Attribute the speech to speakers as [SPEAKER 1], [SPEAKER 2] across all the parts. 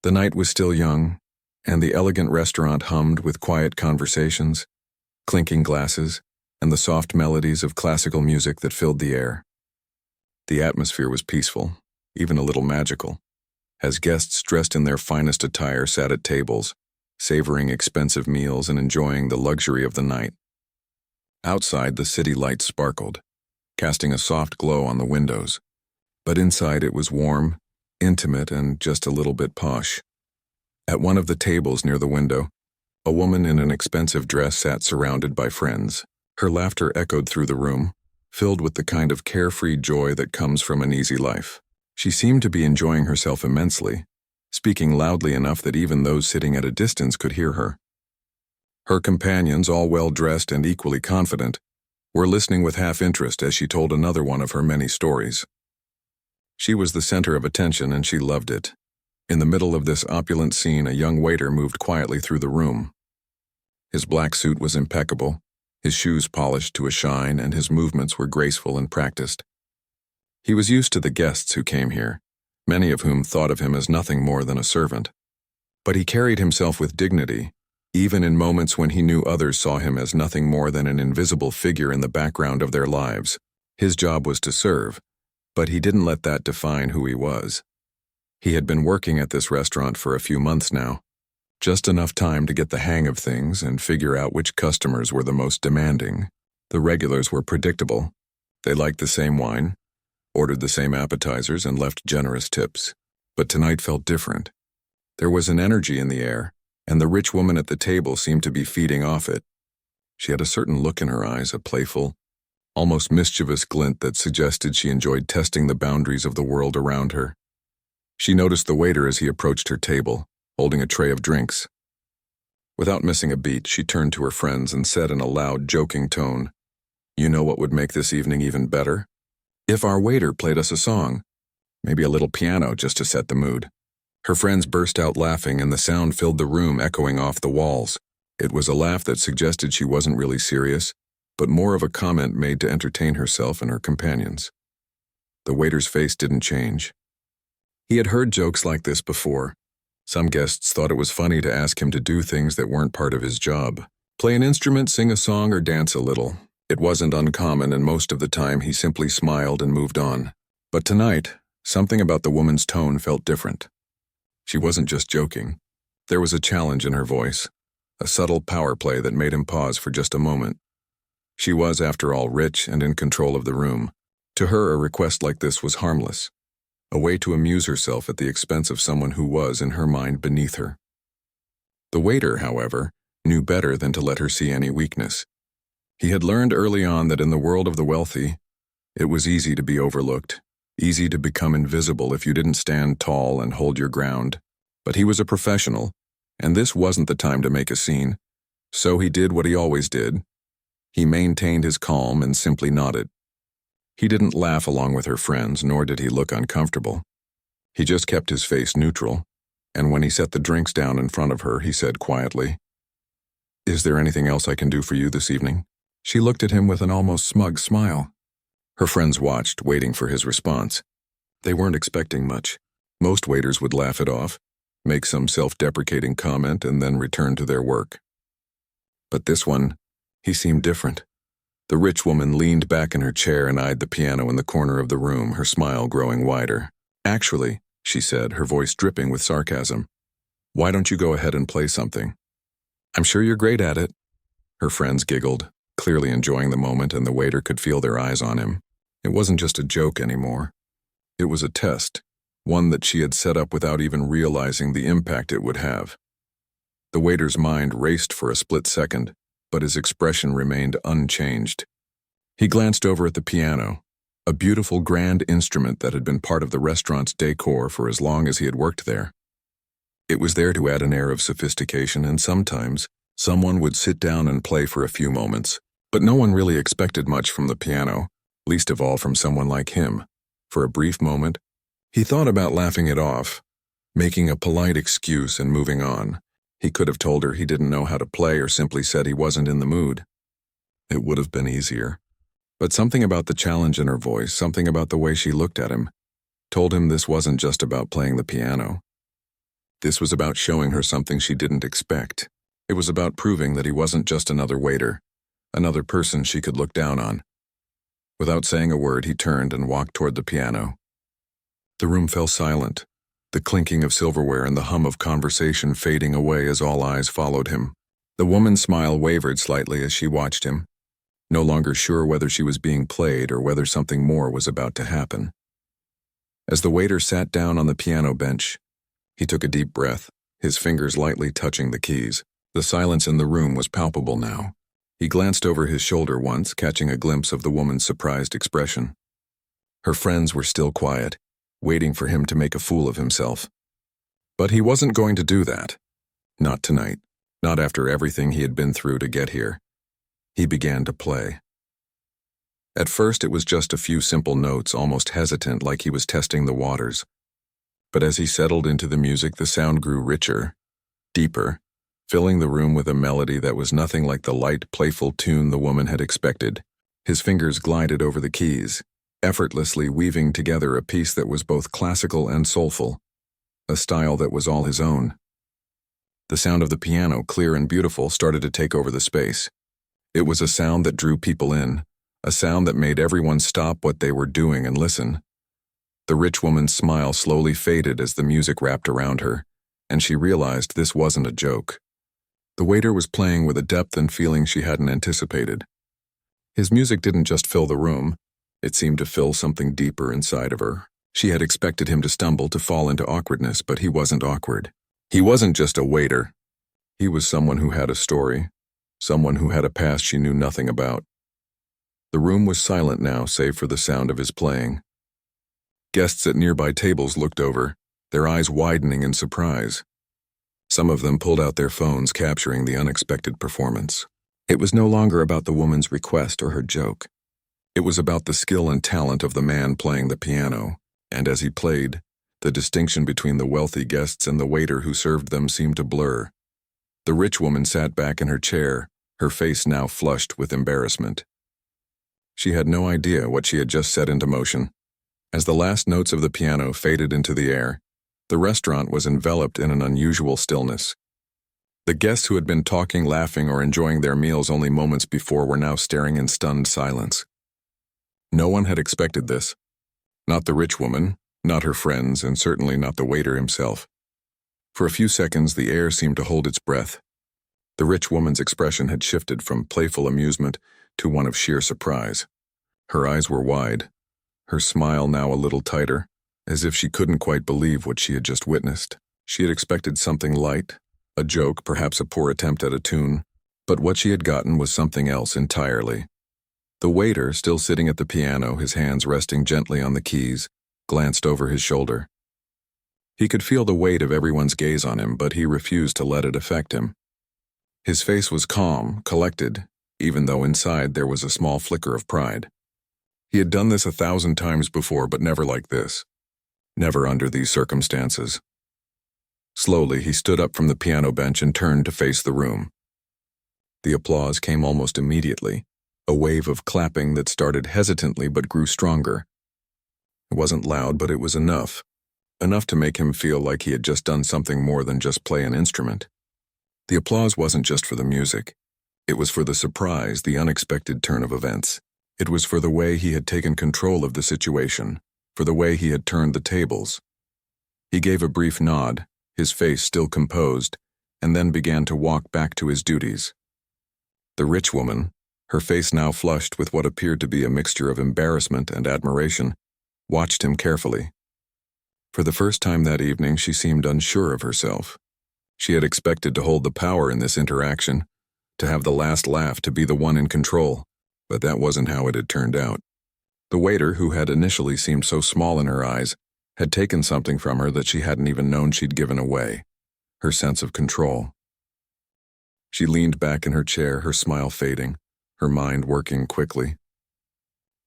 [SPEAKER 1] The night was still young, and the elegant restaurant hummed with quiet conversations, clinking glasses, and the soft melodies of classical music that filled the air. The atmosphere was peaceful, even a little magical, as guests dressed in their finest attire sat at tables, savoring expensive meals and enjoying the luxury of the night. Outside, the city lights sparkled, casting a soft glow on the windows, but inside it was warm, intimate, and just a little bit posh. At one of the tables near the window, a woman in an expensive dress sat surrounded by friends. Her laughter echoed through the room, filled with the kind of carefree joy that comes from an easy life. She seemed to be enjoying herself immensely, speaking loudly enough that even those sitting at a distance could hear her. Her companions, all well-dressed and equally confident, were listening with half-interest as she told another one of her many stories. She was the center of attention, and she loved it. In the middle of this opulent scene, a young waiter moved quietly through the room. His black suit was impeccable, his shoes polished to a shine, and his movements were graceful and practiced. He was used to the guests who came here, many of whom thought of him as nothing more than a servant. But he carried himself with dignity, even in moments when he knew others saw him as nothing more than an invisible figure in the background of their lives. His job was to serve, but he didn't let that define who he was. He had been working at this restaurant for a few months now, just enough time to get the hang of things and figure out which customers were the most demanding. The regulars were predictable. They liked the same wine, ordered the same appetizers, and left generous tips. But tonight felt different. There was an energy in the air, and the rich woman at the table seemed to be feeding off it. She had a certain look in her eyes, a playful, almost mischievous glint that suggested she enjoyed testing the boundaries of the world around her. She noticed the waiter as he approached her table, holding a tray of drinks. Without missing a beat, she turned to her friends and said in a loud, joking tone, "You know what would make this evening even better? If our waiter played us a song, maybe a little piano just to set the mood." Her friends burst out laughing, and the sound filled the room, echoing off the walls. It was a laugh that suggested she wasn't really serious, but more of a comment made to entertain herself and her companions. The waiter's face didn't change. He had heard jokes like this before. Some guests thought it was funny to ask him to do things that weren't part of his job. Play an instrument, sing a song, or dance a little. It wasn't uncommon, and most of the time he simply smiled and moved on. But tonight, something about the woman's tone felt different. She wasn't just joking. There was a challenge in her voice, a subtle power play that made him pause for just a moment. She was, after all, rich and in control of the room. To her, a request like this was harmless, a way to amuse herself at the expense of someone who was, in her mind, beneath her. The waiter, however, knew better than to let her see any weakness. He had learned early on that in the world of the wealthy, it was easy to be overlooked, easy to become invisible if you didn't stand tall and hold your ground. But he was a professional, and this wasn't the time to make a scene. So he did what he always did. He maintained his calm and simply nodded. He didn't laugh along with her friends, nor did he look uncomfortable. He just kept his face neutral, and when he set the drinks down in front of her, he said quietly, "Is there anything else I can do for you this evening?" She looked at him with an almost smug smile. Her friends watched, waiting for his response. They weren't expecting much. Most waiters would laugh it off, make some self-deprecating comment, and then return to their work. But this one, he seemed different. The rich woman leaned back in her chair and eyed the piano in the corner of the room, her smile growing wider. "Actually," she said, her voice dripping with sarcasm, "why don't you go ahead and play something? I'm sure you're great at it." Her friends giggled, clearly enjoying the moment, and the waiter could feel their eyes on him. It wasn't just a joke anymore. It was a test, one that she had set up without even realizing the impact it would have. The waiter's mind raced for a split second, but his expression remained unchanged. He glanced over at the piano, a beautiful grand instrument that had been part of the restaurant's decor for as long as he had worked there. It was there to add an air of sophistication, and sometimes someone would sit down and play for a few moments, but no one really expected much from the piano, least of all from someone like him. For a brief moment, he thought about laughing it off, making a polite excuse and moving on. He could have told her he didn't know how to play or simply said he wasn't in the mood. It would have been easier. But something about the challenge in her voice, something about the way she looked at him, told him this wasn't just about playing the piano. This was about showing her something she didn't expect. It was about proving that he wasn't just another waiter, another person she could look down on. Without saying a word, he turned and walked toward the piano. The room fell silent, the clinking of silverware and the hum of conversation fading away as all eyes followed him. The woman's smile wavered slightly as she watched him, no longer sure whether she was being played or whether something more was about to happen. As the waiter sat down on the piano bench, he took a deep breath, his fingers lightly touching the keys. The silence in the room was palpable now. He glanced over his shoulder once, catching a glimpse of the woman's surprised expression. Her friends were still quiet, waiting for him to make a fool of himself. But he wasn't going to do that. Not tonight. Not after everything he had been through to get here. He began to play. At first it was just a few simple notes, almost hesitant, like he was testing the waters. But as he settled into the music, the sound grew richer, deeper, filling the room with a melody that was nothing like the light, playful tune the woman had expected. His fingers glided over the keys, effortlessly weaving together a piece that was both classical and soulful, a style that was all his own. The sound of the piano, clear and beautiful, started to take over the space. It was a sound that drew people in, a sound that made everyone stop what they were doing and listen. The rich woman's smile slowly faded as the music wrapped around her, and she realized this wasn't a joke. The waiter was playing with a depth and feeling she hadn't anticipated. His music didn't just fill the room, it seemed to fill something deeper inside of her. She had expected him to stumble, to fall into awkwardness, but he wasn't awkward. He wasn't just a waiter. He was someone who had a story, someone who had a past she knew nothing about. The room was silent now, save for the sound of his playing. Guests at nearby tables looked over, their eyes widening in surprise. Some of them pulled out their phones, capturing the unexpected performance. It was no longer about the woman's request or her joke. It was about the skill and talent of the man playing the piano, and as he played, the distinction between the wealthy guests and the waiter who served them seemed to blur. The rich woman sat back in her chair, her face now flushed with embarrassment. She had no idea what she had just set into motion. As the last notes of the piano faded into the air, the restaurant was enveloped in an unusual stillness. The guests who had been talking, laughing, or enjoying their meals only moments before were now staring in stunned silence. No one had expected this. Not the rich woman, not her friends, and certainly not the waiter himself. For a few seconds, the air seemed to hold its breath. The rich woman's expression had shifted from playful amusement to one of sheer surprise. Her eyes were wide, her smile now a little tighter, as if she couldn't quite believe what she had just witnessed. She had expected something light, a joke, perhaps a poor attempt at a tune, but what she had gotten was something else entirely. The waiter, still sitting at the piano, his hands resting gently on the keys, glanced over his shoulder. He could feel the weight of everyone's gaze on him, but he refused to let it affect him. His face was calm, collected, even though inside there was a small flicker of pride. He had done this 1,000 times before, but never like this. Never under these circumstances. Slowly, he stood up from the piano bench and turned to face the room. The applause came almost immediately, a wave of clapping that started hesitantly but grew stronger. It wasn't loud, but it was enough. Enough to make him feel like he had just done something more than just play an instrument. The applause wasn't just for the music. It was for the surprise, the unexpected turn of events. It was for the way he had taken control of the situation, for the way he had turned the tables. He gave a brief nod, his face still composed, and then began to walk back to his duties. The rich woman, her face now flushed with what appeared to be a mixture of embarrassment and admiration, watched him carefully. For the first time that evening, she seemed unsure of herself. She had expected to hold the power in this interaction, to have the last laugh, to be the one in control, but that wasn't how it had turned out. The waiter, who had initially seemed so small in her eyes, had taken something from her that she hadn't even known she'd given away, her sense of control. She leaned back in her chair, her smile fading, her mind working quickly.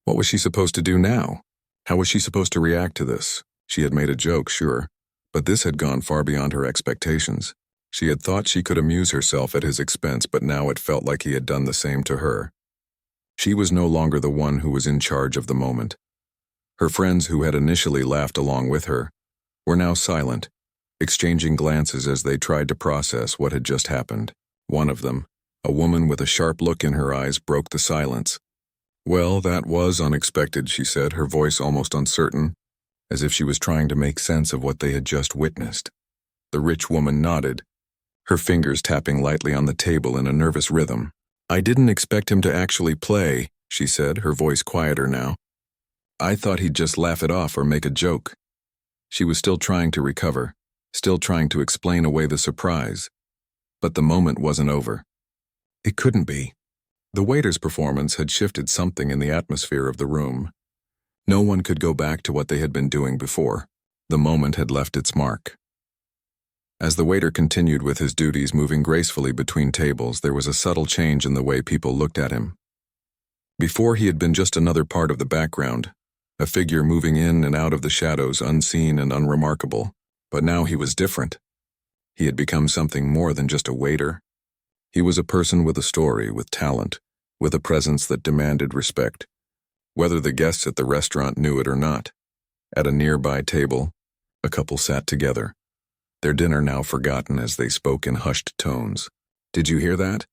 [SPEAKER 1] What was she supposed to do now? How was she supposed to react to this? She had made a joke, sure, but this had gone far beyond her expectations. She had thought she could amuse herself at his expense, but now it felt like he had done the same to her. She was no longer the one who was in charge of the moment. Her friends, who had initially laughed along with her, were now silent, exchanging glances as they tried to process what had just happened. One of them, a woman with a sharp look in her eyes, broke the silence. "Well, that was unexpected," she said, her voice almost uncertain, as if she was trying to make sense of what they had just witnessed. The rich woman nodded, her fingers tapping lightly on the table in a nervous rhythm. "I didn't expect him to actually play," she said, her voice quieter now. "I thought he'd just laugh it off or make a joke." She was still trying to recover, still trying to explain away the surprise. But the moment wasn't over. It couldn't be. The waiter's performance had shifted something in the atmosphere of the room. No one could go back to what they had been doing before. The moment had left its mark. As the waiter continued with his duties, moving gracefully between tables, there was a subtle change in the way people looked at him. Before, he had been just another part of the background, a figure moving in and out of the shadows, unseen and unremarkable. But now he was different. He had become something more than just a waiter. He was a person with a story, with talent, with a presence that demanded respect, whether the guests at the restaurant knew it or not. At a nearby table, a couple sat together, their dinner now forgotten as they spoke in hushed tones. "Did you hear that?"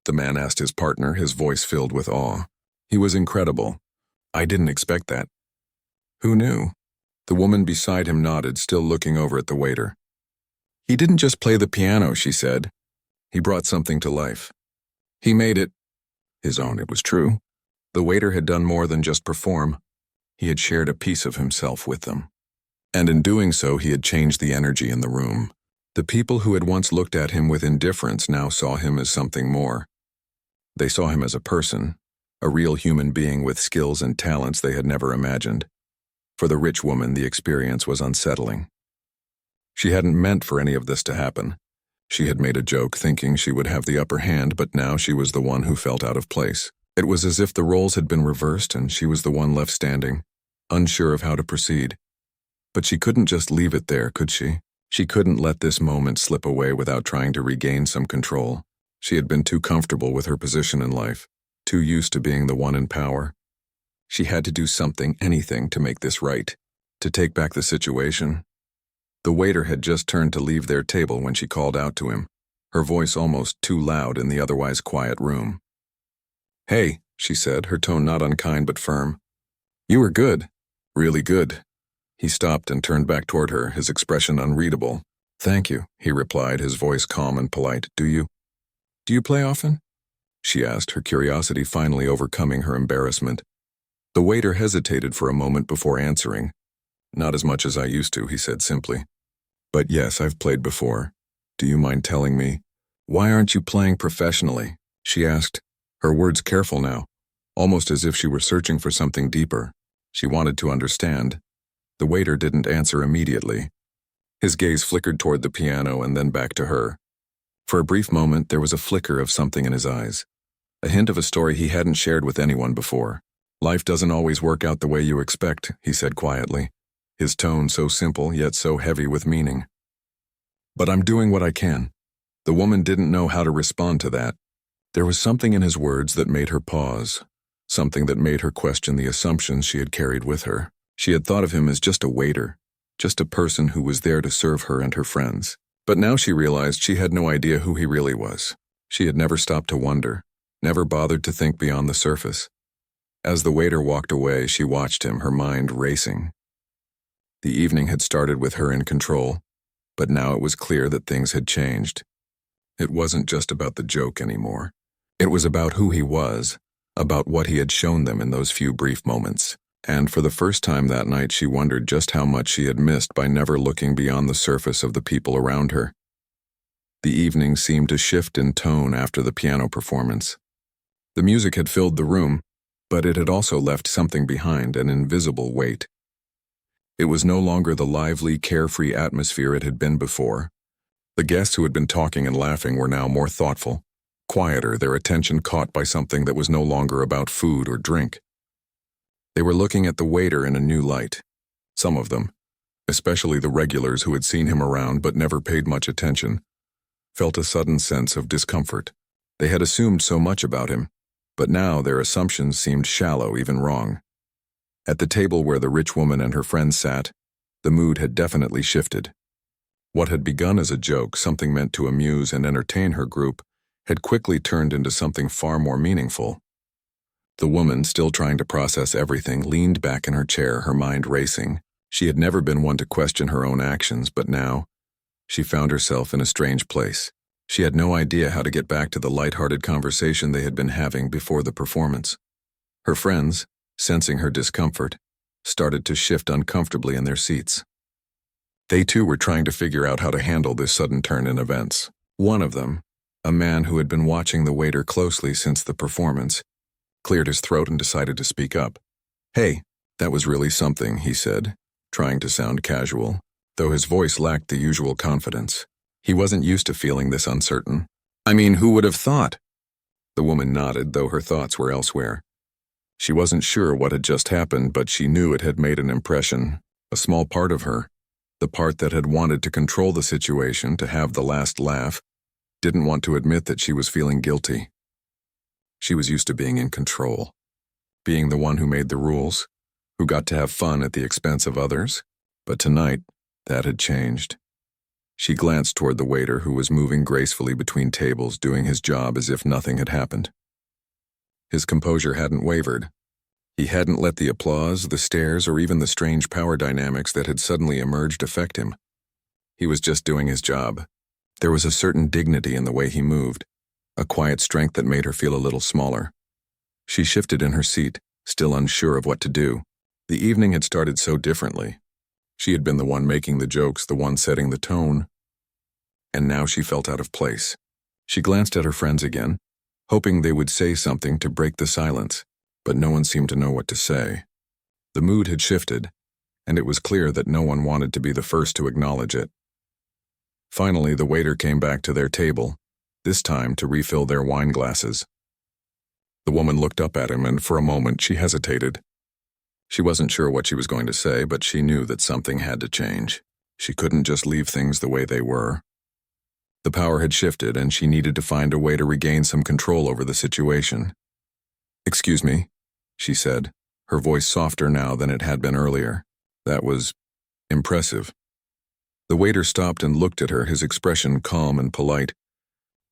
[SPEAKER 1] the man asked his partner, his voice filled with awe. "He was incredible. I didn't expect that." "Who knew?" The woman beside him nodded, still looking over at the waiter. "He didn't just play the piano," she said. "He brought something to life. He made it his own." It was true. The waiter had done more than just perform. He had shared a piece of himself with them. And in doing so, he had changed the energy in the room. The people who had once looked at him with indifference now saw him as something more. They saw him as a person, a real human being with skills and talents they had never imagined. For the rich woman, the experience was unsettling. She hadn't meant for any of this to happen. She had made a joke thinking she would have the upper hand, but now she was the one who felt out of place. It was as if the roles had been reversed and she was the one left standing, unsure of how to proceed. But she couldn't just leave it there, could she? She couldn't let this moment slip away without trying to regain some control. She had been too comfortable with her position in life, too used to being the one in power. She had to do something, anything, to make this right, to take back the situation. The waiter had just turned to leave their table when she called out to him, her voice almost too loud in the otherwise quiet room. "Hey," she said, her tone not unkind but firm. "You were good. Really good." He stopped and turned back toward her, his expression unreadable. "Thank you," he replied, his voice calm and polite. Do you play often?" she asked, her curiosity finally overcoming her embarrassment. The waiter hesitated for a moment before answering. "Not as much as I used to," he said simply. "But yes, I've played before. Do you mind telling me, why aren't you playing professionally?" she asked, her words careful now, almost as if she were searching for something deeper. She wanted to understand. The waiter didn't answer immediately. His gaze flickered toward the piano and then back to her. For a brief moment, there was a flicker of something in his eyes, a hint of a story he hadn't shared with anyone before. "Life doesn't always work out the way you expect," he said quietly, his tone so simple yet so heavy with meaning. "But I'm doing what I can." The woman didn't know how to respond to that. There was something in his words that made her pause, something that made her question the assumptions she had carried with her. She had thought of him as just a waiter, just a person who was there to serve her and her friends. But now she realized she had no idea who he really was. She had never stopped to wonder, never bothered to think beyond the surface. As the waiter walked away, she watched him, her mind racing. The evening had started with her in control, but now it was clear that things had changed. It wasn't just about the joke anymore. It was about who he was, about what he had shown them in those few brief moments. And for the first time that night, she wondered just how much she had missed by never looking beyond the surface of the people around her. The evening seemed to shift in tone after the piano performance. The music had filled the room, but it had also left something behind, an invisible weight. It was no longer the lively, carefree atmosphere it had been before. The guests who had been talking and laughing were now more thoughtful, quieter, their attention caught by something that was no longer about food or drink. They were looking at the waiter in a new light. Some of them, especially the regulars who had seen him around but never paid much attention, felt a sudden sense of discomfort. They had assumed so much about him, but now their assumptions seemed shallow, even wrong. At the table where the rich woman and her friends sat, the mood had definitely shifted. What had begun as a joke, something meant to amuse and entertain her group, had quickly turned into something far more meaningful. The woman, still trying to process everything, leaned back in her chair, her mind racing. She had never been one to question her own actions, but now, she found herself in a strange place. She had no idea how to get back to the light-hearted conversation they had been having before the performance. Her friends, sensing her discomfort, started to shift uncomfortably in their seats. They too were trying to figure out how to handle this sudden turn in events. One of them, a man who had been watching the waiter closely since the performance, cleared his throat and decided to speak up. "Hey, that was really something," he said, trying to sound casual, though his voice lacked the usual confidence. He wasn't used to feeling this uncertain. "I mean, who would have thought?" The woman nodded, though her thoughts were elsewhere. She wasn't sure what had just happened, but she knew it had made an impression, a small part of her. The part that had wanted to control the situation, to have the last laugh, didn't want to admit that she was feeling guilty. She was used to being in control, being the one who made the rules, who got to have fun at the expense of others. But tonight, that had changed. She glanced toward the waiter, who was moving gracefully between tables, doing his job as if nothing had happened. His composure hadn't wavered. He hadn't let the applause, the stares, or even the strange power dynamics that had suddenly emerged affect him. He was just doing his job. There was a certain dignity in the way he moved, a quiet strength that made her feel a little smaller. She shifted in her seat, still unsure of what to do. The evening had started so differently. She had been the one making the jokes, the one setting the tone, and now she felt out of place. She glanced at her friends again, hoping they would say something to break the silence, but no one seemed to know what to say. The mood had shifted, and it was clear that no one wanted to be the first to acknowledge it. Finally, the waiter came back to their table, this time to refill their wine glasses. The woman looked up at him, and for a moment she hesitated. She wasn't sure what she was going to say, but she knew that something had to change. She couldn't just leave things the way they were. The power had shifted, and she needed to find a way to regain some control over the situation. "Excuse me," she said, her voice softer now than it had been earlier. That was impressive. The waiter stopped and looked at her, his expression calm and polite,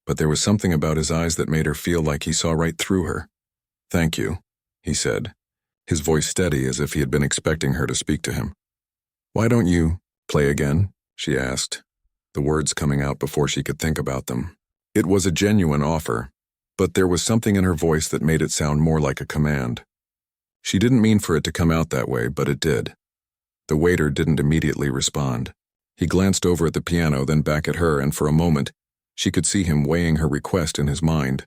[SPEAKER 1] but there was something about his eyes that made her feel like he saw right through her. "Thank you," he said, his voice steady as if he had been expecting her to speak to him. "Why don't you play again?" she asked, the words coming out before she could think about them. It was a genuine offer, but there was something in her voice that made it sound more like a command. She didn't mean for it to come out that way, but it did. The waiter didn't immediately respond. He glanced over at the piano, then back at her, and for a moment, she could see him weighing her request in his mind.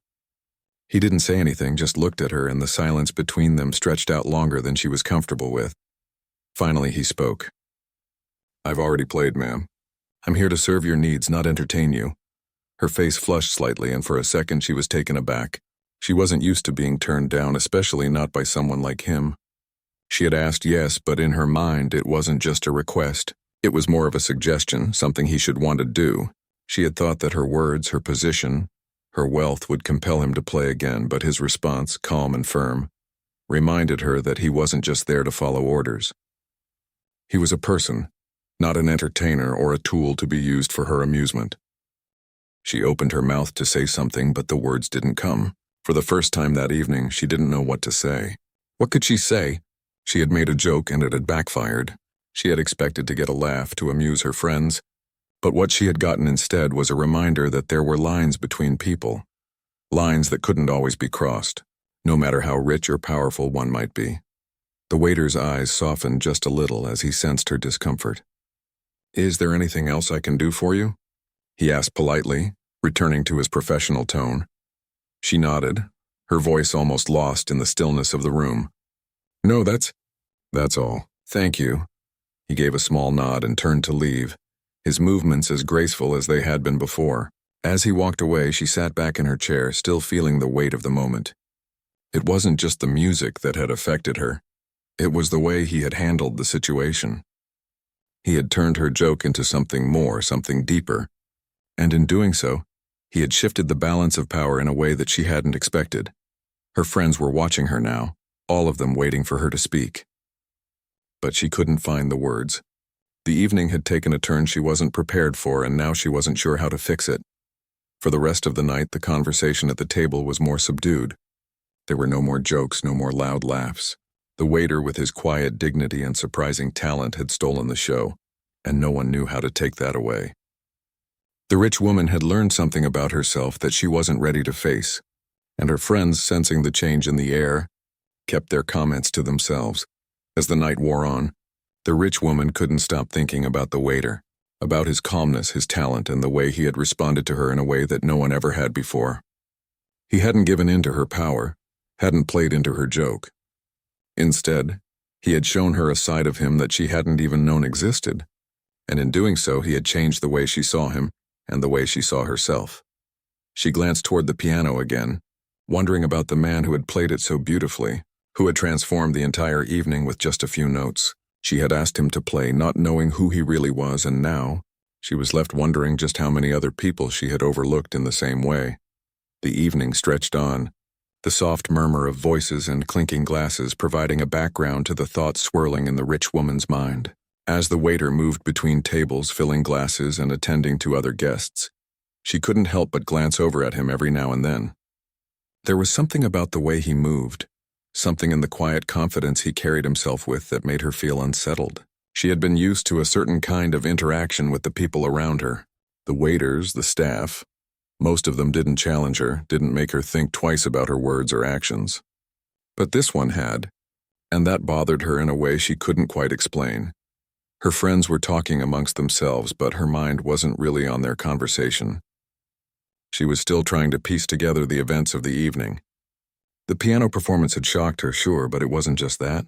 [SPEAKER 1] He didn't say anything, just looked at her, and the silence between them stretched out longer than she was comfortable with. Finally, he spoke. "I've already played, ma'am. I'm here to serve your needs, not entertain you." Her face flushed slightly, and for a second she was taken aback. She wasn't used to being turned down, especially not by someone like him. She had asked yes, but in her mind it wasn't just a request. It was more of a suggestion, something he should want to do. She had thought that her words, her position, her wealth would compel him to play again, but his response, calm and firm, reminded her that he wasn't just there to follow orders. He was a person, not an entertainer or a tool to be used for her amusement. She opened her mouth to say something, but the words didn't come. For the first time that evening, she didn't know what to say. What could she say? She had made a joke and it had backfired. She had expected to get a laugh to amuse her friends, but what she had gotten instead was a reminder that there were lines between people, lines that couldn't always be crossed, no matter how rich or powerful one might be. The waiter's eyes softened just a little as he sensed her discomfort. "Is there anything else I can do for you?" he asked politely, returning to his professional tone. She nodded, her voice almost lost in the stillness of the room. "No, that's all. Thank you." He gave a small nod and turned to leave, his movements as graceful as they had been before. As he walked away, she sat back in her chair, still feeling the weight of the moment. It wasn't just the music that had affected her. It was the way he had handled the situation. He had turned her joke into something more, something deeper, and in doing so, he had shifted the balance of power in a way that she hadn't expected. Her friends were watching her now, all of them waiting for her to speak. But she couldn't find the words. The evening had taken a turn she wasn't prepared for, and now she wasn't sure how to fix it. For the rest of the night, the conversation at the table was more subdued. There were no more jokes, no more loud laughs. The waiter, with his quiet dignity and surprising talent, had stolen the show, and no one knew how to take that away. The rich woman had learned something about herself that she wasn't ready to face, and her friends, sensing the change in the air, kept their comments to themselves. As the night wore on, the rich woman couldn't stop thinking about the waiter, about his calmness, his talent, and the way he had responded to her in a way that no one ever had before. He hadn't given in to her power, hadn't played into her joke. Instead, he had shown her a side of him that she hadn't even known existed, and in doing so he had changed the way she saw him and the way she saw herself. She glanced toward the piano again, wondering about the man who had played it so beautifully, who had transformed the entire evening with just a few notes. She had asked him to play, not knowing who he really was, and now she was left wondering just how many other people she had overlooked in the same way. The evening stretched on, the soft murmur of voices and clinking glasses providing a background to the thoughts swirling in the rich woman's mind. As the waiter moved between tables, filling glasses and attending to other guests, she couldn't help but glance over at him every now and then. There was something about the way he moved, something in the quiet confidence he carried himself with that made her feel unsettled. She had been used to a certain kind of interaction with the people around her. The waiters, the staff. Most of them didn't challenge her, didn't make her think twice about her words or actions. But this one had, and that bothered her in a way she couldn't quite explain. Her friends were talking amongst themselves, but her mind wasn't really on their conversation. She was still trying to piece together the events of the evening. The piano performance had shocked her, sure, but it wasn't just that.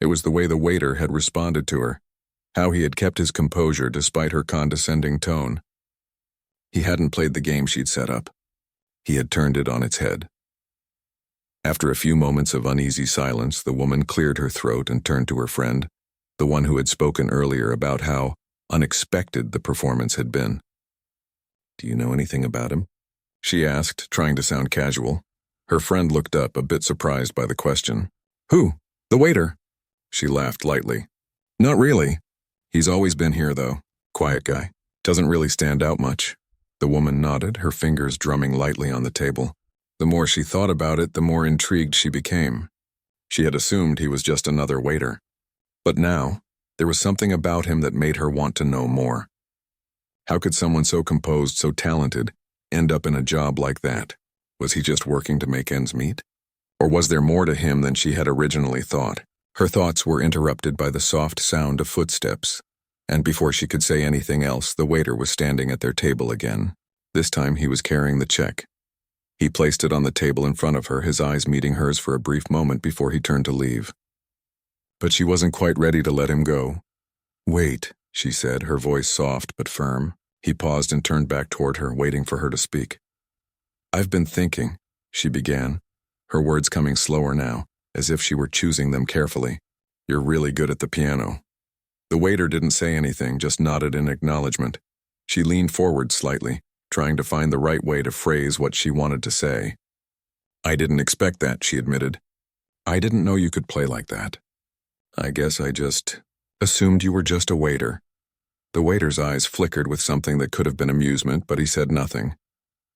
[SPEAKER 1] It was the way the waiter had responded to her, how he had kept his composure despite her condescending tone. He hadn't played the game she'd set up. He had turned it on its head. After a few moments of uneasy silence, the woman cleared her throat and turned to her friend, the one who had spoken earlier about how unexpected the performance had been. "Do you know anything about him?" she asked, trying to sound casual. Her friend looked up, a bit surprised by the question. "Who? The waiter?" She laughed lightly. "Not really. He's always been here, though. Quiet guy. Doesn't really stand out much." The woman nodded, her fingers drumming lightly on the table. The more she thought about it, the more intrigued she became. She had assumed he was just another waiter. But now, there was something about him that made her want to know more. How could someone so composed, so talented, end up in a job like that? Was he just working to make ends meet? Or was there more to him than she had originally thought? Her thoughts were interrupted by the soft sound of footsteps, and before she could say anything else, the waiter was standing at their table again. This time he was carrying the check. He placed it on the table in front of her, his eyes meeting hers for a brief moment before he turned to leave. But she wasn't quite ready to let him go. "Wait," she said, her voice soft but firm. He paused and turned back toward her, waiting for her to speak. "I've been thinking," she began, her words coming slower now, as if she were choosing them carefully. "You're really good at the piano." The waiter didn't say anything, just nodded in acknowledgement. She leaned forward slightly, trying to find the right way to phrase what she wanted to say. "I didn't expect that," she admitted. "I didn't know you could play like that. I guess I just assumed you were just a waiter." The waiter's eyes flickered with something that could have been amusement, but he said nothing.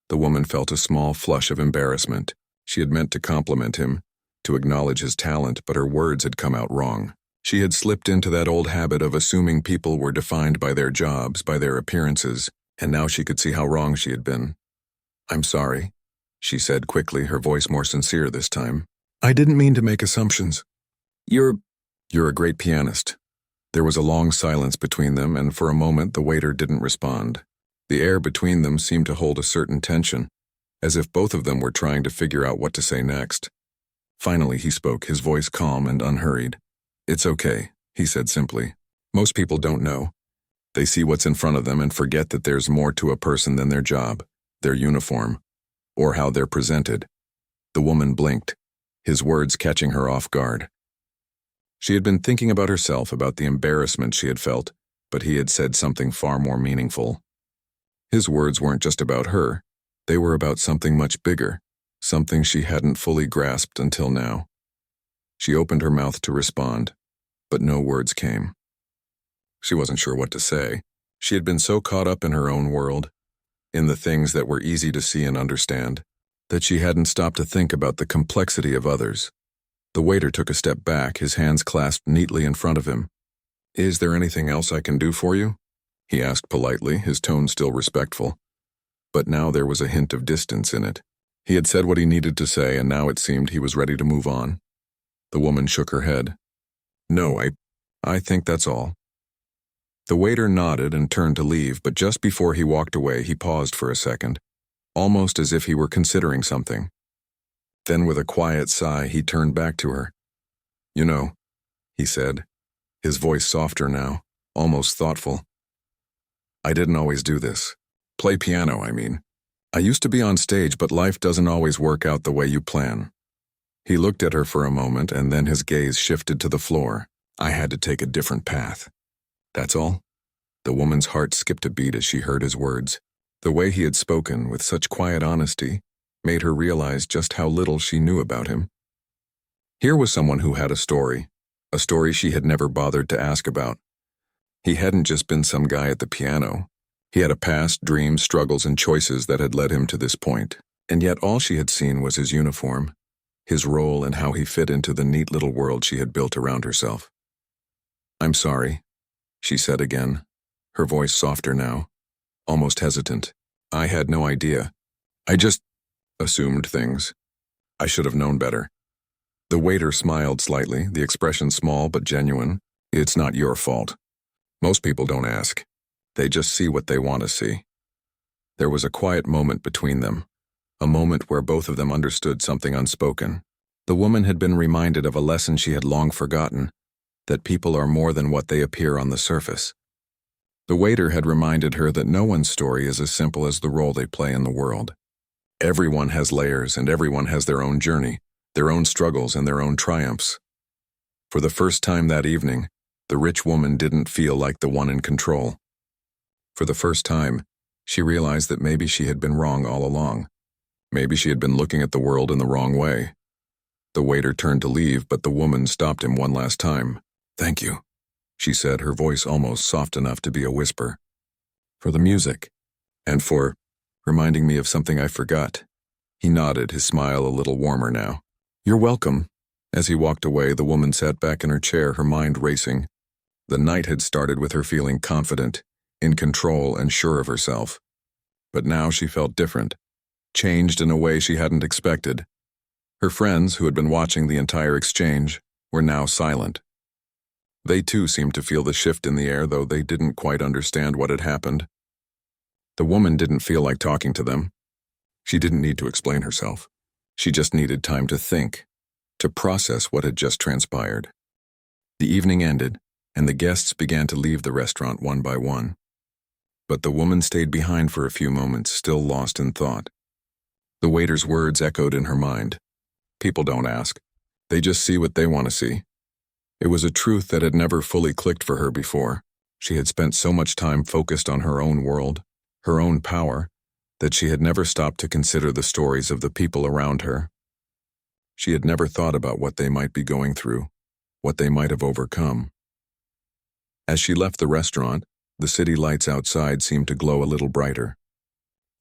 [SPEAKER 1] The woman felt a small flush of embarrassment. She had meant to compliment him, to acknowledge his talent, but her words had come out wrong. She had slipped into that old habit of assuming people were defined by their jobs, by their appearances, and now she could see how wrong she had been. "I'm sorry," she said quickly, her voice more sincere this time. "I didn't mean to make assumptions. You're a great pianist." There was a long silence between them, and for a moment the waiter didn't respond. The air between them seemed to hold a certain tension, as if both of them were trying to figure out what to say next. Finally he spoke, his voice calm and unhurried. "It's okay," he said simply. "Most people don't know. They see what's in front of them and forget that there's more to a person than their job, their uniform, or how they're presented." The woman blinked, his words catching her off guard. She had been thinking about herself, about the embarrassment she had felt, but he had said something far more meaningful. His words weren't just about her, they were about something much bigger, something she hadn't fully grasped until now. She opened her mouth to respond, but no words came. She wasn't sure what to say. She had been so caught up in her own world, in the things that were easy to see and understand, that she hadn't stopped to think about the complexity of others. The waiter took a step back, his hands clasped neatly in front of him. "Is there anything else I can do for you?" he asked politely, his tone still respectful. But now there was a hint of distance in it. He had said what he needed to say, and now it seemed he was ready to move on. The woman shook her head. "No, I think that's all." The waiter nodded and turned to leave, but just before he walked away, he paused for a second, almost as if he were considering something. Then with a quiet sigh, he turned back to her. "You know," he said, his voice softer now, almost thoughtful. "I didn't always do this. Play piano, I mean. I used to be on stage, but life doesn't always work out the way you plan." He looked at her for a moment, and then his gaze shifted to the floor. "I had to take a different path. That's all?" The woman's heart skipped a beat as she heard his words. The way he had spoken, with such quiet honesty, made her realize just how little she knew about him. Here was someone who had a story she had never bothered to ask about. He hadn't just been some guy at the piano. He had a past, dreams, struggles, and choices that had led him to this point, and yet all she had seen was his uniform, his role, and how he fit into the neat little world she had built around herself. "I'm sorry," she said again, her voice softer now, almost hesitant. "I had no idea. I just assumed things. I should have known better." The waiter smiled slightly, the expression small but genuine. "It's not your fault. Most people don't ask. They just see what they want to see." There was a quiet moment between them, a moment where both of them understood something unspoken. The woman had been reminded of a lesson she had long forgotten, that people are more than what they appear on the surface. The waiter had reminded her that no one's story is as simple as the role they play in the world. Everyone has layers, and everyone has their own journey, their own struggles, and their own triumphs. For the first time that evening, the rich woman didn't feel like the one in control. For the first time, she realized that maybe she had been wrong all along. Maybe she had been looking at the world in the wrong way. The waiter turned to leave, but the woman stopped him one last time. "Thank you," she said, her voice almost soft enough to be a whisper. "For the music, and for reminding me of something I forgot." He nodded, his smile a little warmer now. "You're welcome." As he walked away, the woman sat back in her chair, her mind racing. The night had started with her feeling confident, in control, and sure of herself. But now she felt different, changed in a way she hadn't expected. Her friends, who had been watching the entire exchange, were now silent. They too seemed to feel the shift in the air, though they didn't quite understand what had happened. The woman didn't feel like talking to them. She didn't need to explain herself. She just needed time to think, to process what had just transpired. The evening ended, and the guests began to leave the restaurant one by one. But the woman stayed behind for a few moments, still lost in thought. The waiter's words echoed in her mind. People don't ask. They just see what they want to see. It was a truth that had never fully clicked for her before. She had spent so much time focused on her own world, her own power, that she had never stopped to consider the stories of the people around her. She had never thought about what they might be going through, what they might have overcome. As she left the restaurant, the city lights outside seemed to glow a little brighter.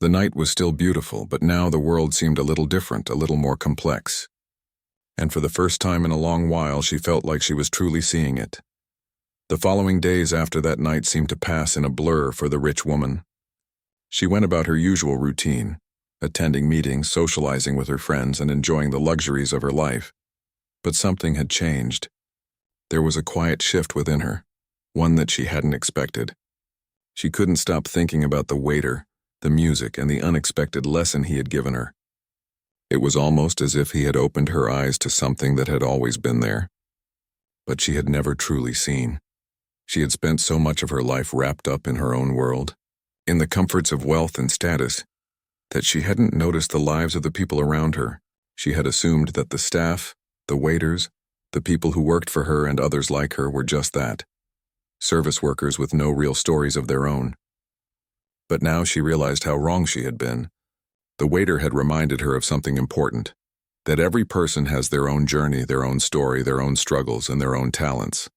[SPEAKER 1] The night was still beautiful, but now the world seemed a little different, a little more complex. And for the first time in a long while, she felt like she was truly seeing it. The following days after that night seemed to pass in a blur for the rich woman. She went about her usual routine, attending meetings, socializing with her friends, and enjoying the luxuries of her life. But something had changed. There was a quiet shift within her, one that she hadn't expected. She couldn't stop thinking about the waiter, the music, and the unexpected lesson he had given her. It was almost as if he had opened her eyes to something that had always been there, but she had never truly seen. She had spent so much of her life wrapped up in her own world, in the comforts of wealth and status, that she hadn't noticed the lives of the people around her. She had assumed that the staff, the waiters, the people who worked for her and others like her were just that, service workers with no real stories of their own. But now she realized how wrong she had been. The waiter had reminded her of something important, that every person has their own journey, their own story, their own struggles, and their own talents.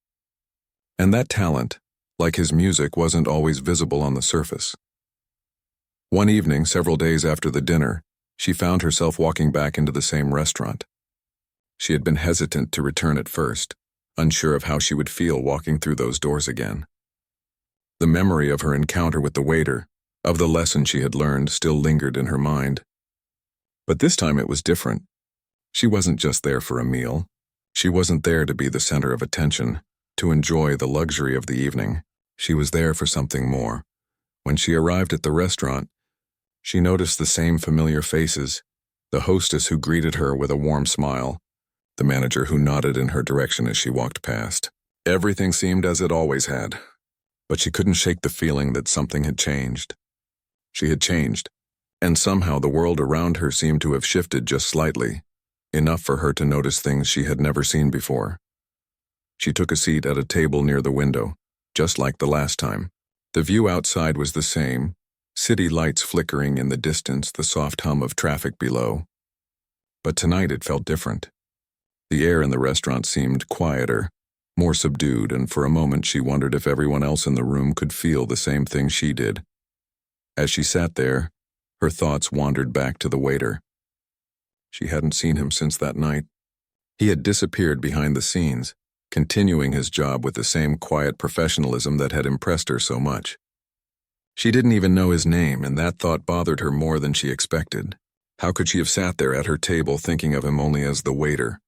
[SPEAKER 1] And that talent, like his music wasn't always visible on the surface. One evening, several days after the dinner, she found herself walking back into the same restaurant. She had been hesitant to return at first, unsure of how she would feel walking through those doors again. The memory of her encounter with the waiter, of the lesson she had learned, still lingered in her mind. But this time it was different. She wasn't just there for a meal. She wasn't there to be the center of attention, to enjoy the luxury of the evening. She was there for something more. When she arrived at the restaurant, she noticed the same familiar faces, the hostess who greeted her with a warm smile, the manager who nodded in her direction as she walked past. Everything seemed as it always had, but she couldn't shake the feeling that something had changed. She had changed, and somehow the world around her seemed to have shifted just slightly, enough for her to notice things she had never seen before. She took a seat at a table near the window, just like the last time. The view outside was the same, city lights flickering in the distance, the soft hum of traffic below. But tonight it felt different. The air in the restaurant seemed quieter, more subdued, and for a moment she wondered if everyone else in the room could feel the same thing she did. As she sat there, her thoughts wandered back to the waiter. She hadn't seen him since that night. He had disappeared behind the scenes, continuing his job with the same quiet professionalism that had impressed her so much. She didn't even know his name, and that thought bothered her more than she expected. How could she have sat there at her table thinking of him only as the waiter?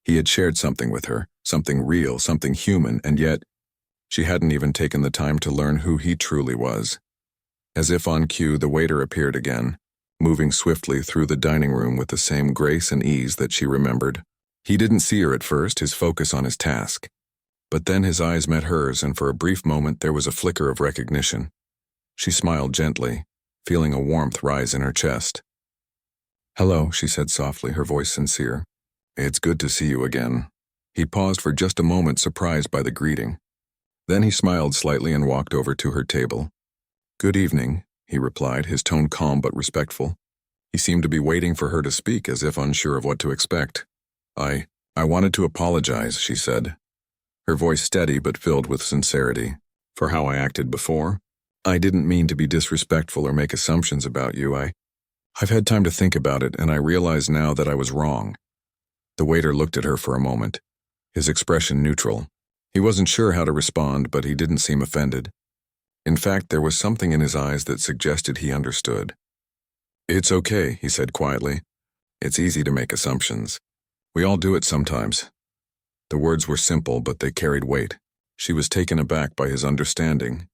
[SPEAKER 1] He had shared something with her, something real, something human, and yet she hadn't even taken the time to learn who he truly was. As if on cue, the waiter appeared again, moving swiftly through the dining room with the same grace and ease that she remembered. He didn't see her at first, his focus on his task. But then his eyes met hers, and for a brief moment there was a flicker of recognition. She smiled gently, feeling a warmth rise in her chest. "Hello," she said softly, her voice sincere. "It's good to see you again." He paused for just a moment, surprised by the greeting. Then he smiled slightly and walked over to her table. "Good evening," he replied, his tone calm but respectful. He seemed to be waiting for her to speak, as if unsure of what to expect. I wanted to apologize," she said, her voice steady but filled with sincerity, "for how I acted before. I didn't mean to be disrespectful or make assumptions about you. I've had time to think about it, and I realize now that I was wrong." The waiter looked at her for a moment, his expression neutral. He wasn't sure how to respond, but he didn't seem offended. In fact, there was something in his eyes that suggested he understood. "It's okay," he said quietly. "It's easy to make assumptions. We all do it sometimes." The words were simple, but they carried weight. She was taken aback by his understanding.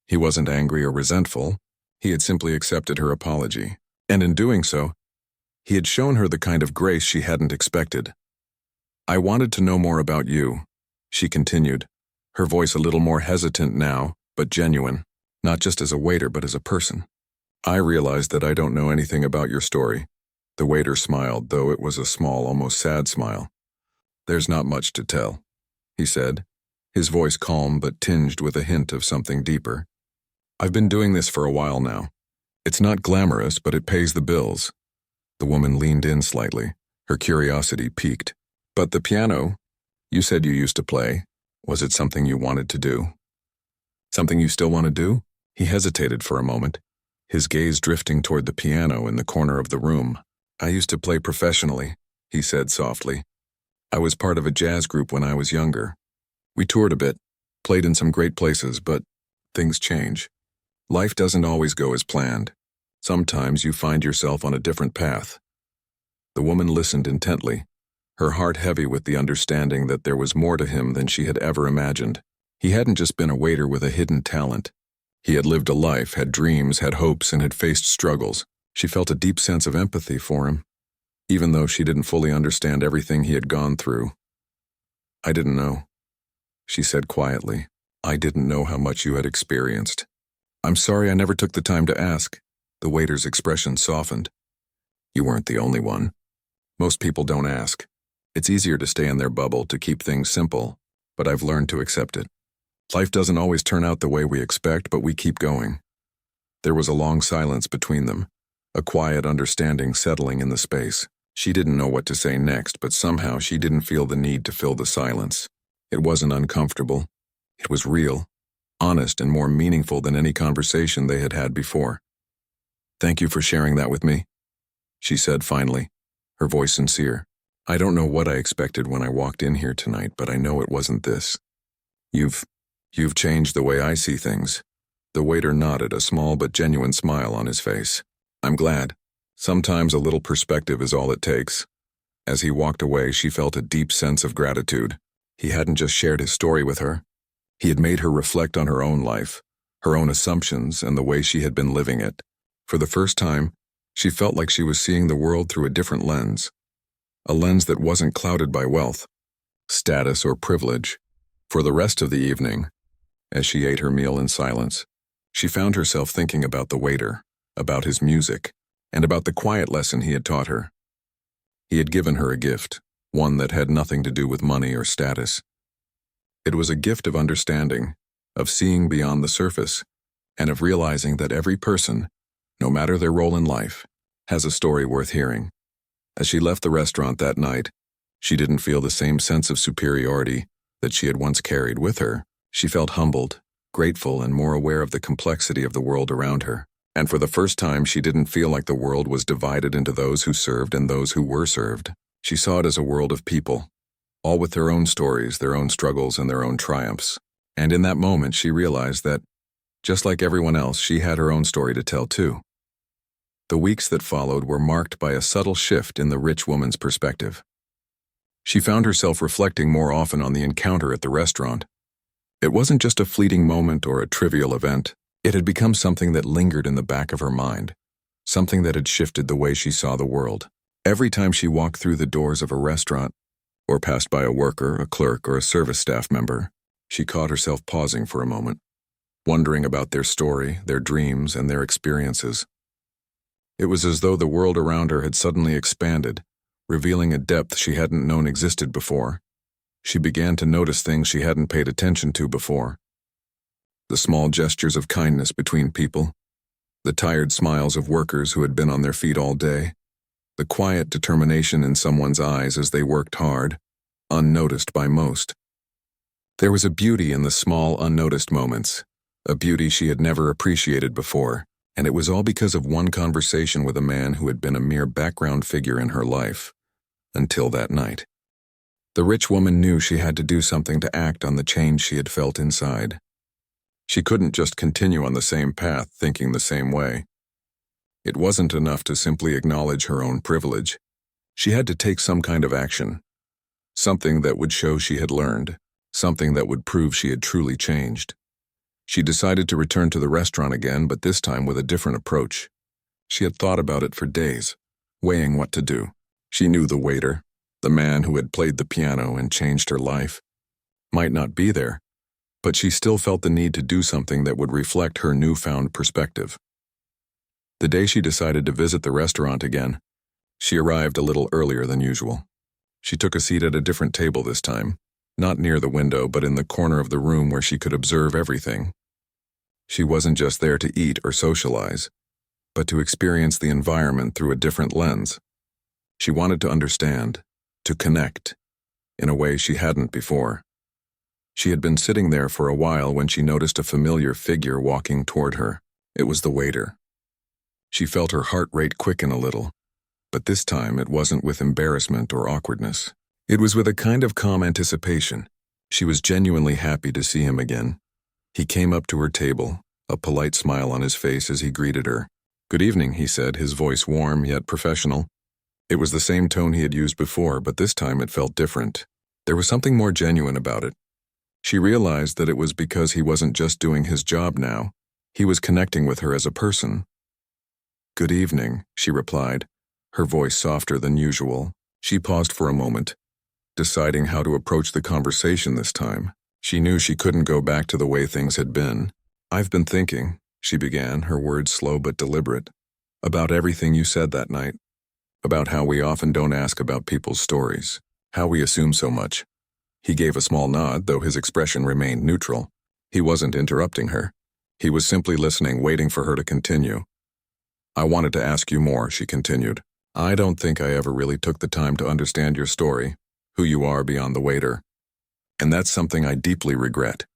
[SPEAKER 1] He wasn't angry or resentful. He had simply accepted her apology. And in doing so, he had shown her the kind of grace she hadn't expected. "I wanted to know more about you," she continued, her voice a little more hesitant now, but genuine, not just as a waiter but as a person. "I realize that I don't know anything about your story." The waiter smiled, though it was a small, almost sad smile. "There's not much to tell," he said, his voice calm but tinged with a hint of something deeper. "I've been doing this for a while now. It's not glamorous, but it pays the bills." The woman leaned in slightly, her curiosity piqued. "But the piano, you said you used to play. Was it something you wanted to do?" "Something you still want to do?" He hesitated for a moment, his gaze drifting toward the piano in the corner of the room. "I used to play professionally," he said softly. "I was part of a jazz group when I was younger. We toured a bit, played in some great places, but things change. Life doesn't always go as planned. Sometimes you find yourself on a different path." The woman listened intently, her heart heavy with the understanding that there was more to him than she had ever imagined. He hadn't just been a waiter with a hidden talent. He had lived a life, had dreams, had hopes, and had faced struggles. She felt a deep sense of empathy for him, even though she didn't fully understand everything he had gone through. "I didn't know," she said quietly. "I didn't know how much you had experienced. I'm sorry I never took the time to ask." The waiter's expression softened. "You weren't the only one. Most people don't ask. It's easier to stay in their bubble, to keep things simple, but I've learned to accept it. Life doesn't always turn out the way we expect, but we keep going." There was a long silence between them, a quiet understanding settling in the space. She didn't know what to say next, but somehow she didn't feel the need to fill the silence. It wasn't uncomfortable. It was real, honest and more meaningful than any conversation they had had before. "Thank you for sharing that with me," she said finally, her voice sincere. "I don't know what I expected when I walked in here tonight, but I know it wasn't this. You've changed the way I see things." The waiter nodded, a small but genuine smile on his face. "I'm glad. Sometimes a little perspective is all it takes." As he walked away, she felt a deep sense of gratitude. He hadn't just shared his story with her. He had made her reflect on her own life, her own assumptions, and the way she had been living it. For the first time, she felt like she was seeing the world through a different lens. A lens that wasn't clouded by wealth, status, or privilege. For the rest of the evening, as she ate her meal in silence, she found herself thinking about the waiter, about his music, and about the quiet lesson he had taught her. He had given her a gift, one that had nothing to do with money or status. It was a gift of understanding, of seeing beyond the surface, and of realizing that every person, no matter their role in life, has a story worth hearing. As she left the restaurant that night, she didn't feel the same sense of superiority that she had once carried with her. She felt humbled, grateful, and more aware of the complexity of the world around her. And for the first time, she didn't feel like the world was divided into those who served and those who were served. She saw it as a world of people, all with their own stories, their own struggles, and their own triumphs. And in that moment, she realized that, just like everyone else, she had her own story to tell too. The weeks that followed were marked by a subtle shift in the rich woman's perspective. She found herself reflecting more often on the encounter at the restaurant. It wasn't just a fleeting moment or a trivial event. It had become something that lingered in the back of her mind, something that had shifted the way she saw the world. Every time she walked through the doors of a restaurant, or passed by a worker, a clerk, or a service staff member, she caught herself pausing for a moment, wondering about their story, their dreams, and their experiences. It was as though the world around her had suddenly expanded, revealing a depth she hadn't known existed before. She began to notice things she hadn't paid attention to before. The small gestures of kindness between people, the tired smiles of workers who had been on their feet all day, the quiet determination in someone's eyes as they worked hard, unnoticed by most. There was a beauty in the small, unnoticed moments, a beauty she had never appreciated before, and it was all because of one conversation with a man who had been a mere background figure in her life, until that night. The rich woman knew she had to do something to act on the change she had felt inside. She couldn't just continue on the same path, thinking the same way. It wasn't enough to simply acknowledge her own privilege. She had to take some kind of action, something that would show she had learned, something that would prove she had truly changed. She decided to return to the restaurant again, but this time with a different approach. She had thought about it for days, weighing what to do. She knew the waiter, the man who had played the piano and changed her life, might not be there, but she still felt the need to do something that would reflect her newfound perspective. The day she decided to visit the restaurant again, she arrived a little earlier than usual. She took a seat at a different table this time, not near the window, but in the corner of the room where she could observe everything. She wasn't just there to eat or socialize, but to experience the environment through a different lens. She wanted to understand, to connect, in a way she hadn't before. She had been sitting there for a while when she noticed a familiar figure walking toward her. It was the waiter. She felt her heart rate quicken a little, but this time it wasn't with embarrassment or awkwardness. It was with a kind of calm anticipation. She was genuinely happy to see him again. He came up to her table, a polite smile on his face as he greeted her. "Good evening," he said, his voice warm yet professional. It was the same tone he had used before, but this time it felt different. There was something more genuine about it. She realized that it was because he wasn't just doing his job now. He was connecting with her as a person. "Good evening," she replied, her voice softer than usual. She paused for a moment, deciding how to approach the conversation this time. She knew she couldn't go back to the way things had been. "I've been thinking," she began, her words slow but deliberate, "about everything you said that night, about how we often don't ask about people's stories, how we assume so much." He gave a small nod, though his expression remained neutral. He wasn't interrupting her. He was simply listening, waiting for her to continue. "I wanted to ask you more," she continued. "I don't think I ever really took the time to understand your story, who you are beyond the waiter. And that's something I deeply regret.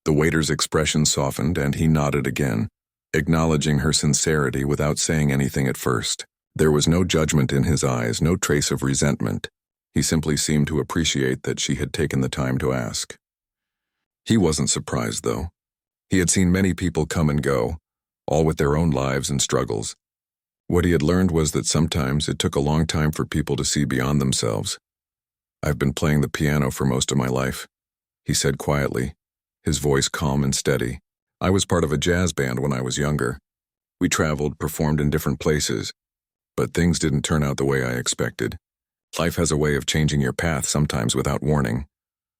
[SPEAKER 1] The waiter's expression softened and he nodded again, acknowledging her sincerity without saying anything at first. There was no judgment in his eyes, no trace of resentment. He simply seemed to appreciate that she had taken the time to ask. He wasn't surprised, though. He had seen many people come and go, all with their own lives and struggles. What he had learned was that sometimes it took a long time for people to see beyond themselves. "I've been playing the piano for most of my life," he said quietly, his voice calm and steady. "I was part of a jazz band when I was younger. We traveled, performed in different places, but things didn't turn out the way I expected. Life has a way of changing your path sometimes without warning."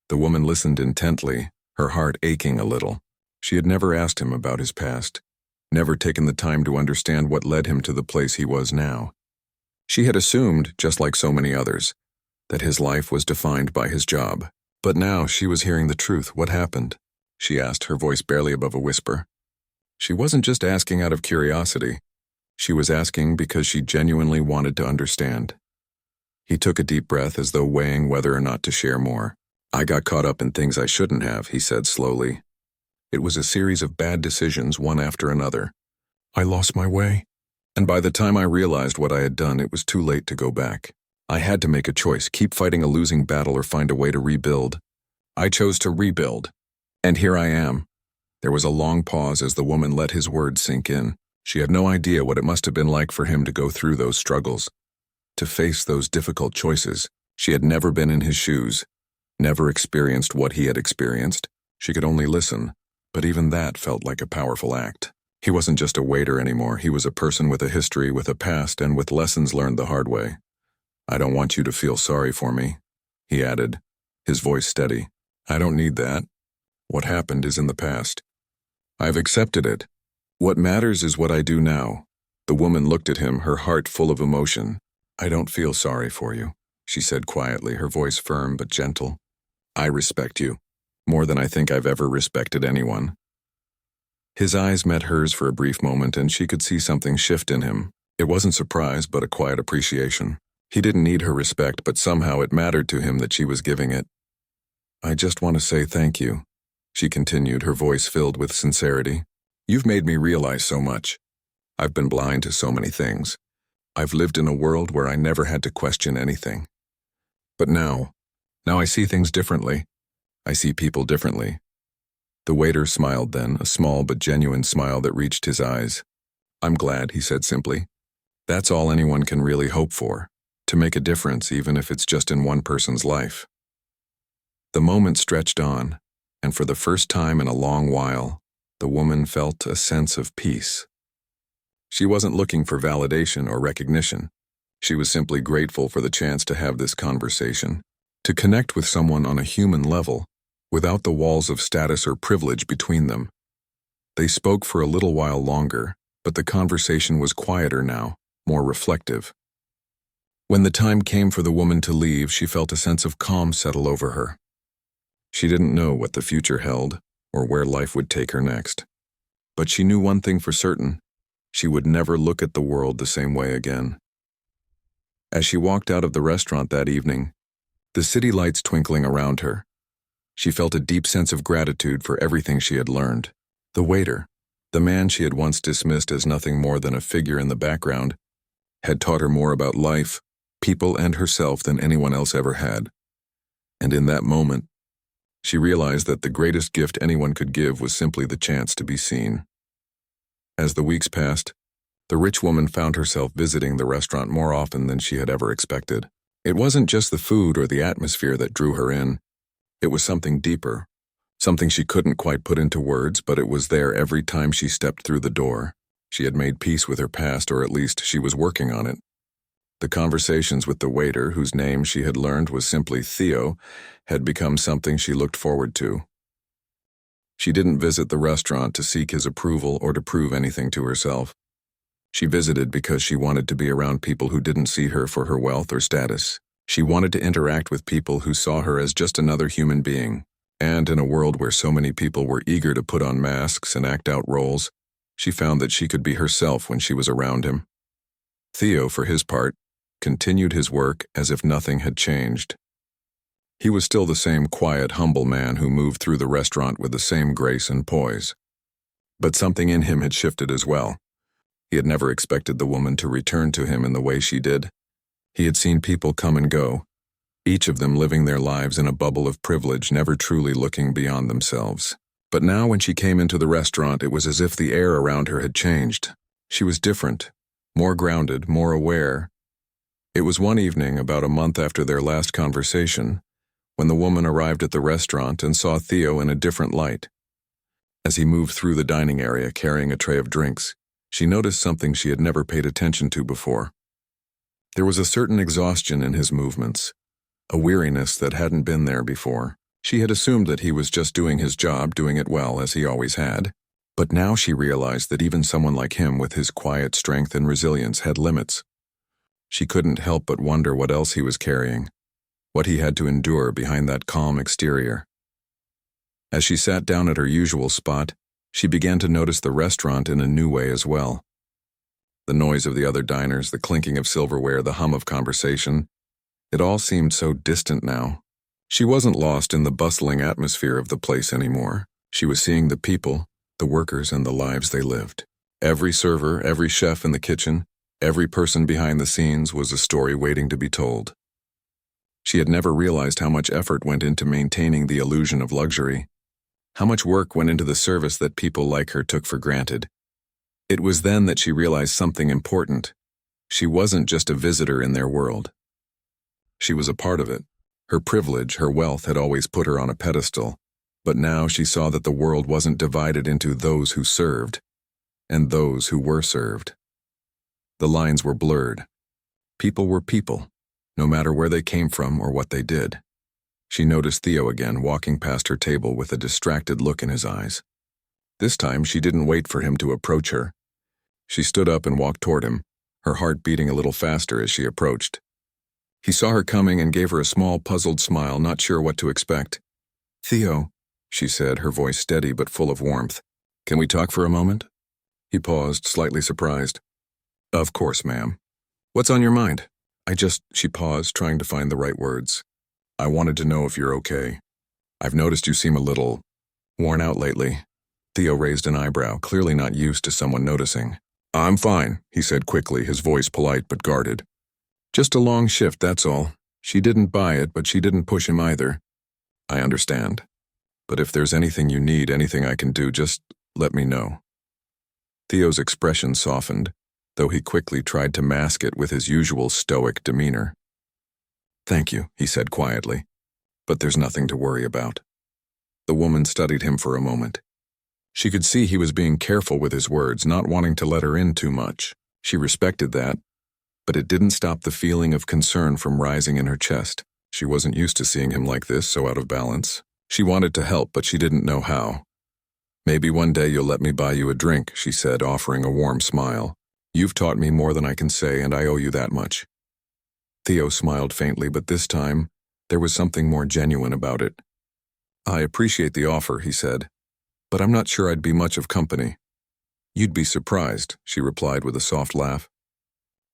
[SPEAKER 1] The woman listened intently, her heart aching a little. She had never asked him about his past, never taken the time to understand what led him to the place he was now. She had assumed, just like so many others, that his life was defined by his job. But now she was hearing the truth. "What happened?" she asked, her voice barely above a whisper. She wasn't just asking out of curiosity. She was asking because she genuinely wanted to understand. He took a deep breath as though weighing whether or not to share more. "I got caught up in things I shouldn't have," he said slowly. "It was a series of bad decisions, one after another. I lost my way, and by the time I realized what I had done, it was too late to go back. I had to make a choice, keep fighting a losing battle or find a way to rebuild. I chose to rebuild, and here I am." There was a long pause as the woman let his words sink in. She had no idea what it must have been like for him to go through those struggles, to face those difficult choices. She had never been in his shoes, never experienced what he had experienced. She could only listen, but even that felt like a powerful act. He wasn't just a waiter anymore. He was a person with a history, with a past, and with lessons learned the hard way. "I don't want you to feel sorry for me," he added, his voice steady. "I don't need that. What happened is in the past. I've accepted it. What matters is what I do now." The woman looked at him, her heart full of emotion. "I don't feel sorry for you," she said quietly, her voice firm but gentle. "I respect you, more than I think I've ever respected anyone." His eyes met hers for a brief moment, and she could see something shift in him. It wasn't surprise, but a quiet appreciation. He didn't need her respect, but somehow it mattered to him that she was giving it. "I just want to say thank you," she continued, her voice filled with sincerity. "You've made me realize so much. I've been blind to so many things. I've lived in a world where I never had to question anything. But now I see things differently. I see people differently." The waiter smiled then, a small but genuine smile that reached his eyes. "I'm glad," he said simply. "That's all anyone can really hope for, to make a difference even if it's just in one person's life." The moment stretched on, and for the first time in a long while, the woman felt a sense of peace. She wasn't looking for validation or recognition. She was simply grateful for the chance to have this conversation, to connect with someone on a human level, without the walls of status or privilege between them. They spoke for a little while longer, but the conversation was quieter now, more reflective. When the time came for the woman to leave, she felt a sense of calm settle over her. She didn't know what the future held, or where life would take her next. But she knew one thing for certain: she would never look at the world the same way again. As she walked out of the restaurant that evening, the city lights twinkling around her, she felt a deep sense of gratitude for everything she had learned. The waiter, the man she had once dismissed as nothing more than a figure in the background, had taught her more about life, people, and herself than anyone else ever had. And in that moment, she realized that the greatest gift anyone could give was simply the chance to be seen. As the weeks passed, the rich woman found herself visiting the restaurant more often than she had ever expected. It wasn't just the food or the atmosphere that drew her in. It was something deeper, something she couldn't quite put into words, but it was there every time she stepped through the door. She had made peace with her past, or at least she was working on it. The conversations with the waiter, whose name she had learned was simply Theo, had become something she looked forward to. She didn't visit the restaurant to seek his approval or to prove anything to herself. She visited because she wanted to be around people who didn't see her for her wealth or status. She wanted to interact with people who saw her as just another human being. And in a world where so many people were eager to put on masks and act out roles, she found that she could be herself when she was around him. Theo, for his part, continued his work as if nothing had changed. He was still the same quiet, humble man who moved through the restaurant with the same grace and poise. But something in him had shifted as well. He had never expected the woman to return to him in the way she did. He had seen people come and go, each of them living their lives in a bubble of privilege, never truly looking beyond themselves. But now when she came into the restaurant, it was as if the air around her had changed. She was different, more grounded, more aware. It was one evening, about a month after their last conversation, when the woman arrived at the restaurant and saw Theo in a different light. As he moved through the dining area carrying a tray of drinks, she noticed something she had never paid attention to before. There was a certain exhaustion in his movements, a weariness that hadn't been there before. She had assumed that he was just doing his job, doing it well, as he always had. But now she realized that even someone like him with his quiet strength and resilience had limits. She couldn't help but wonder what else he was carrying, what he had to endure behind that calm exterior. As she sat down at her usual spot, she began to notice the restaurant in a new way as well. The noise of the other diners, the clinking of silverware, the hum of conversation, it all seemed so distant now. She wasn't lost in the bustling atmosphere of the place anymore. She was seeing the people, the workers, and the lives they lived. Every server, every chef in the kitchen, every person behind the scenes was a story waiting to be told. She had never realized how much effort went into maintaining the illusion of luxury, how much work went into the service that people like her took for granted. It was then that she realized something important. She wasn't just a visitor in their world. She was a part of it. Her privilege, her wealth had always put her on a pedestal, but now she saw that the world wasn't divided into those who served and those who were served. The lines were blurred. People were people, no matter where they came from or what they did. She noticed Theo again walking past her table with a distracted look in his eyes. This time she didn't wait for him to approach her. She stood up and walked toward him, her heart beating a little faster as she approached. He saw her coming and gave her a small, puzzled smile, not sure what to expect. "Theo," she said, her voice steady but full of warmth. "Can we talk for a moment?" He paused, slightly surprised. "Of course, ma'am. What's on your mind?" She paused, trying to find the right words. "I wanted to know if you're okay. I've noticed you seem a little worn out lately." Theo raised an eyebrow, clearly not used to someone noticing. "I'm fine," he said quickly, his voice polite but guarded. "Just a long shift, that's all." She didn't buy it, but she didn't push him either. "I understand. But if there's anything you need, anything I can do, just let me know." Theo's expression softened, though he quickly tried to mask it with his usual stoic demeanor. "Thank you," he said quietly, "but there's nothing to worry about." The woman studied him for a moment. She could see he was being careful with his words, not wanting to let her in too much. She respected that, but it didn't stop the feeling of concern from rising in her chest. She wasn't used to seeing him like this, so out of balance. She wanted to help, but she didn't know how. "Maybe one day you'll let me buy you a drink," she said, offering a warm smile. "You've taught me more than I can say, and I owe you that much." Theo smiled faintly, but this time, there was something more genuine about it. "I appreciate the offer," he said, "but I'm not sure I'd be much of company." "You'd be surprised," she replied with a soft laugh.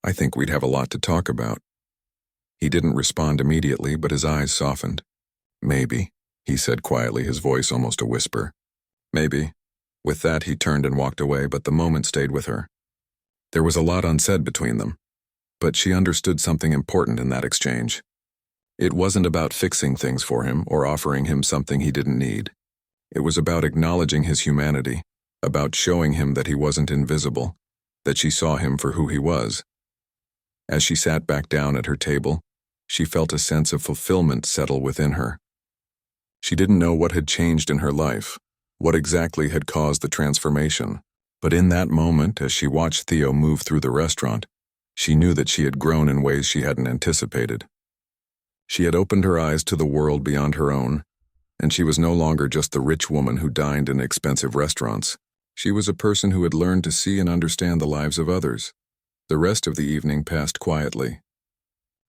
[SPEAKER 1] "I think we'd have a lot to talk about." He didn't respond immediately, but his eyes softened. "Maybe," he said quietly, his voice almost a whisper. "Maybe." With that, he turned and walked away, but the moment stayed with her. There was a lot unsaid between them, but she understood something important in that exchange. It wasn't about fixing things for him or offering him something he didn't need. It was about acknowledging his humanity, about showing him that he wasn't invisible, that she saw him for who he was. As she sat back down at her table, she felt a sense of fulfillment settle within her. She didn't know what had changed in her life, what exactly had caused the transformation, but in that moment, as she watched Theo move through the restaurant, she knew that she had grown in ways she hadn't anticipated. She had opened her eyes to the world beyond her own, and she was no longer just the rich woman who dined in expensive restaurants. She was a person who had learned to see and understand the lives of others. The rest of the evening passed quietly.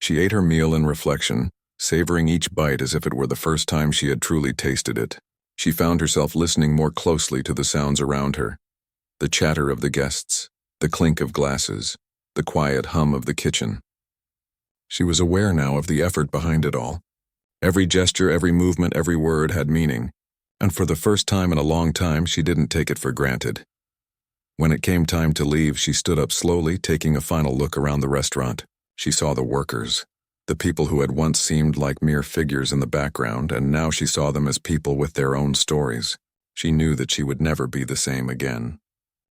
[SPEAKER 1] She ate her meal in reflection, savoring each bite as if it were the first time she had truly tasted it. She found herself listening more closely to the sounds around her, the chatter of the guests, the clink of glasses, the quiet hum of the kitchen. She was aware now of the effort behind it all. Every gesture, every movement, every word had meaning, and for the first time in a long time, she didn't take it for granted. When it came time to leave, she stood up slowly, taking a final look around the restaurant. She saw the workers, the people who had once seemed like mere figures in the background, and now she saw them as people with their own stories. She knew that she would never be the same again.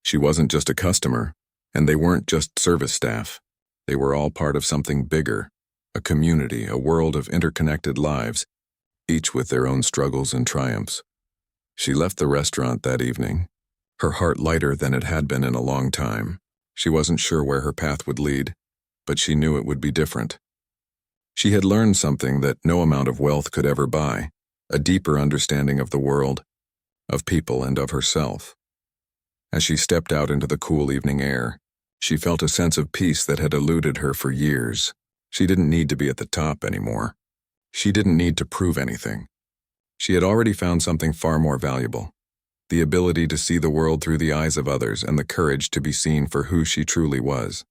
[SPEAKER 1] She wasn't just a customer, and they weren't just service staff. They were all part of something bigger, a community, a world of interconnected lives, each with their own struggles and triumphs. She left the restaurant that evening, her heart lighter than it had been in a long time. She wasn't sure where her path would lead, but she knew it would be different. She had learned something that no amount of wealth could ever buy, a deeper understanding of the world, of people, and of herself. As she stepped out into the cool evening air, she felt a sense of peace that had eluded her for years. She didn't need to be at the top anymore. She didn't need to prove anything. She had already found something far more valuable: the ability to see the world through the eyes of others and the courage to be seen for who she truly was.